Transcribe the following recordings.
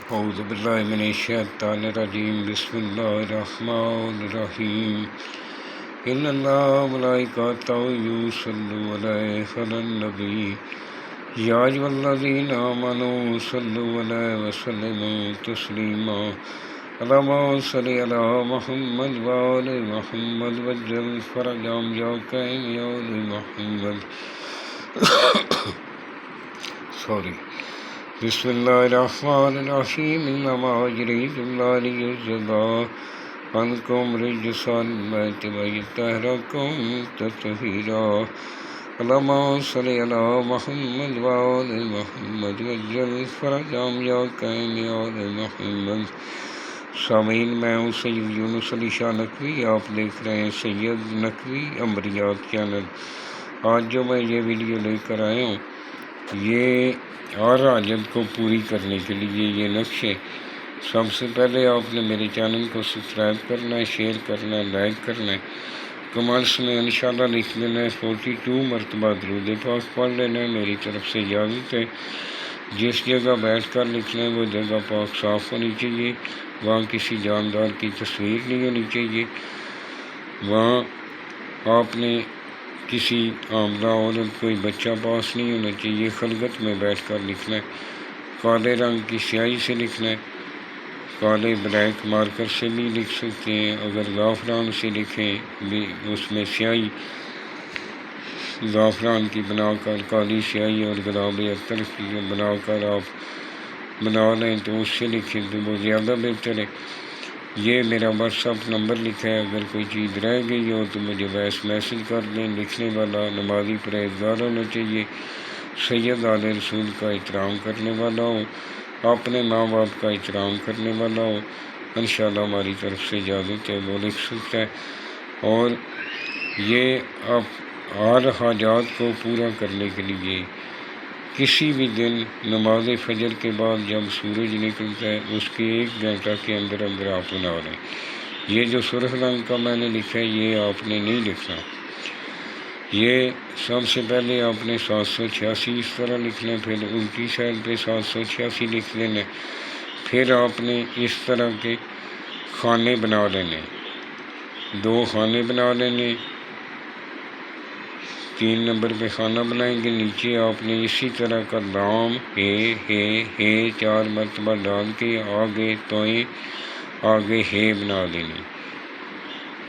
اعوذ باللہ من الشیطان الرجیم بسم اللہ الرحمن الرحیم ان اللہ ملائکتہ یصلون علی النبی یا ایھا الذین آمنوا صلوا علیہ وسلموا تسلیما اللہم صل علی محمد وآل محمد وعجل فرجهم یا کریم یا آل محمد بسم اللہ الرحمن الرحیم انما یرید اللہ لیذھب عنکم رجس البیت ویطہرکم تطہیرا اللہم صل علی محمد وآل محمد وعجل فرجهم یا کریم یا آل محمد۔ سامعین، میں ہوں سید یونس علی شاہ نقوی، آپ دیکھ رہے ہیں سید نقوی امبریات چینل۔ آج جو میں یہ ویڈیو لے کر آیا ہوں، یہ ہر حاجت کو پوری کرنے کے لیے یہ نقشے۔ سب سے پہلے آپ نے میرے چینل کو سبسکرائب کرنا ہے، شیئر کرنا ہے، لائک کرنا ہے، کمنٹس میں انشاءاللہ لکھ لینا ہے، 42 مرتبہ درود پاک پڑھ لینا ہے۔ میری طرف سے اجازت ہے۔ جس جگہ بیٹھ کر لکھنا ہے وہ جگہ پاک صاف ہونی چاہیے، وہاں کسی جاندار کی تصویر نہیں ہونی چاہیے، وہاں آپ نے کسی حاملہ عورت کوئی بچہ پاس نہیں ہونا چاہیے۔ خلوت میں بیٹھ کر لکھنا ہے، کالے رنگ کی سیاہی سے لکھنا ہے، کالے بلیک مارکر سے بھی لکھ سکتے ہیں۔ اگر زعفران سے لکھیں بھی، اس میں سیاہی زعفران کی بنا کر، کالی سیاہی اور گلاب اتر کی بنا کر آپ بنا لیں تو اس سے لکھیں تو وہ زیادہ بہتر ہے۔ یہ میرا واٹس ایپ نمبر لکھا ہے، اگر کوئی چیز رہ گئی ہو تو مجھے وائس میسج کر دیں۔ لکھنے والا نمازی پرہیزگار ہونا چاہیے، سید آل رسول کا احترام کرنے والا ہو، اپنے ماں باپ کا احترام کرنے والا ہو۔ انشاءاللہ ہماری طرف سے اجازت ہے، وہ لکھ سکتا ہے۔ اور یہ آپ ہر حاجات کو پورا کرنے کے لیے کسی بھی دن نماز فجر کے بعد جب سورج نکلتا ہے اس کے 1 گھنٹہ کے اندر اندر آپ بنا لیں۔ یہ جو سرخ رنگ کا میں نے لکھا ہے یہ آپ نے نہیں لکھنا۔ یہ سب سے پہلے آپ نے 786 اس طرح لکھنا ہے، پھر الٹی سائڈ پہ 786 لکھ لینا ہے۔ پھر آپ نے اس طرح کے خانے بنا لینے، 2 خانے بنا لینے۔ 3 نمبر پہ خانہ بنائیں گے، نیچے آپ نے اسی طرح کا لام ہے 4 مرتبہ ڈال کے آگے توئیں آگے ہے بنا دینی۔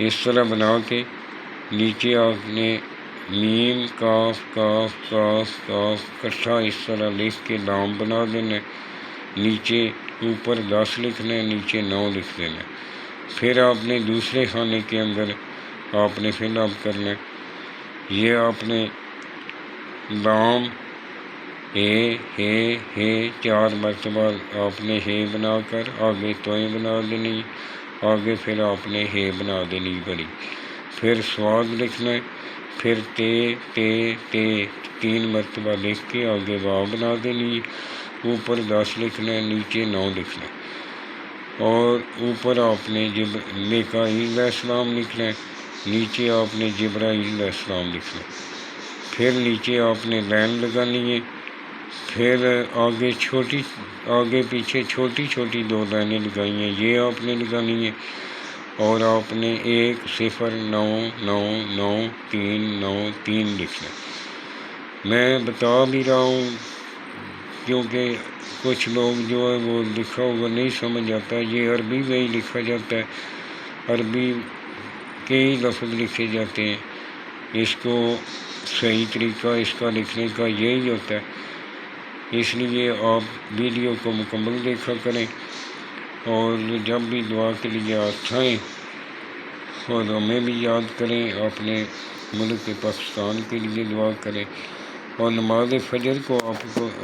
اس طرح بنا کے نیچے آپ نے میم کاف کاف کاف کاف کٹھا اس طرح لکھ کے لام بنا دینا ہے۔ نیچے اوپر 10 لکھنا ہے، نیچے 9 لکھ دینا ہے۔ پھر آپ نے دوسرے خانے کے اندر آپ نے فل اپ کرنا ہے۔ یہ آپ نے لام ہے 4 مرتبہ آپ نے ہے بنا کر آگے توئیں بنا دینی، آگے پھر آپ نے ہے بنا دینی بڑی۔ پھر سواد لکھنا ہے، پھر تے 3 مرتبہ لکھ کے آگے واو بنا دینی، اوپر 10 لکھنا ہے، نیچے 9 لکھنا ہے۔ اور اوپر آپ نے میکائیل علیہ السلام لکھنا ہے، نیچے آپ نے جبرائیل علیہ السلام لکھنا ہے۔ پھر نیچے آپ نے لائن لگانی ہے، پھر آگے پیچھے چھوٹی چھوٹی 2 لائنیں لگائی ہیں، یہ آپ نے لگانی ہے۔ اور آپ نے 1 0 9 9 9 3 9 3 لکھنا ہے۔ میں بتا بھی رہا ہوں کیونکہ کچھ لوگ جو ہے وہ لکھا ہوا نہیں سمجھ آتا، یہ عربی میں ہی لکھا جاتا ہے، عربی کے ہی لفظ لکھے جاتے ہیں۔ اس کو صحیح طریقہ اس کا لکھنے کا یہی ہوتا ہے، اس لیے آپ ویڈیو کو مکمل دیکھا کریں اور جب بھی دعا کے لیے آئیں اور ہمیں بھی یاد کریں، اپنے ملک پاکستان کے لیے دعا کریں۔ اور نماز فجر کو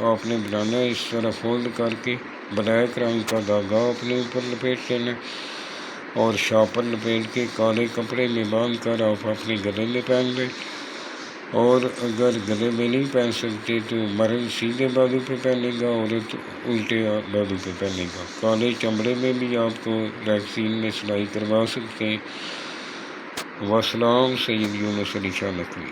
آپ نے بنانا ہے اس طرح فولڈ کر کے، بلیک رنگ کا دھاگا اپنے اوپر لپیٹ لینا اور شاپر لپیٹ کے کالے کپڑے میں باندھ کر آپ اپنے گلے میں پہن لیں۔ اور اگر گلے میں نہیں پہن سکتے تو مرد سیدھے بازو پہ پہنے گا، عورت الٹے بازو پہ پہنے گا۔ کالے چمڑے میں بھی آپ کو ریکسین میں سلائی کروا سکتے ہیں۔ وسلام، سید یونس علی شاہ نقوی۔